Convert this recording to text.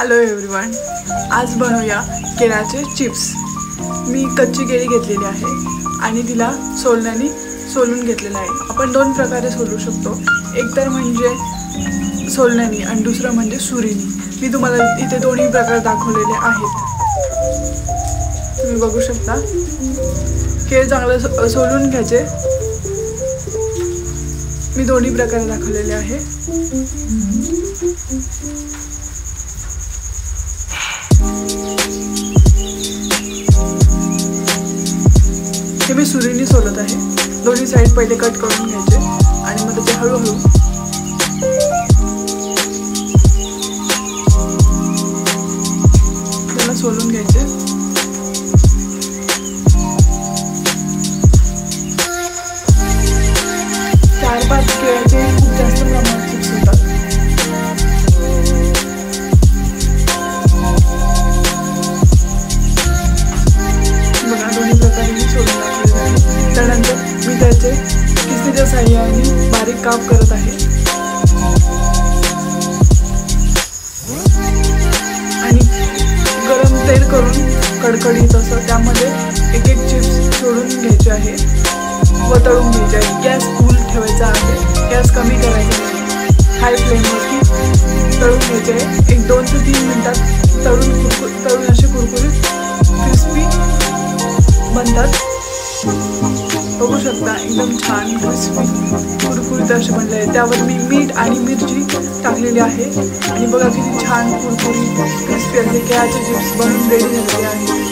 Hello everyone, आज बनवूया केळ्याचे chips. मी कच्ची केळी घेतलेली आहे आणि तिला सोलण्याने सोलून घेतलेलं आहे। आपण दोन प्रकारे सोलू शकतो, एक तर म्हणजे सोलण्याने आणि दुसरं म्हणजे सुरीने। मी तुम्हाला इथे दोन्ही प्रकार दाखवलेले आहेत, तुम्ही बघू शकता। केळ चांगलं सोलून घ्यायचे, मी दोन्ही प्रकारे दाखवलेले आहे। हे मी सुरीने सोलत आहे। दोन्ही साइड पहिले कट करून घ्यायचे आणि मग त्याचे हळूहळू त्याला सोलून घ्यायचे। 4-5 केळ्याचे खूप जास्त प्रमाणात चिप्स होतात। बघा, दोन्ही प्रकारे मी सोलून टाकलेले आहे। त्यानंतर मी त्याचे किसणीच्या साहाय्याने बारीक काप करत आहे आणि गरम तेल करून कडकडीत असं त्यामध्ये एक एक चिप्स सोडून घ्यायचे आहे व तळून घ्यायचे आहे। गॅस फुल ठेवायचा आहे, गॅस कमी करायचा आहे। हाय फ्लेमवरती तळून घ्यायचे आहे। 1-2 ते 3 मिनिटात तळून असे कुरकुरीत क्रिस्पी बनतात। बघू शकता, एकदम छान क्रिस्पी कुरकुरीत असे बनले आहे। त्यावर मी मीठ आणि मिरची टाकलेली आहे आणि बघा किती छान कुरकुरीत क्रिस्पी असे केळ्याचे चिप्स बनून रेडी झालेले आहे।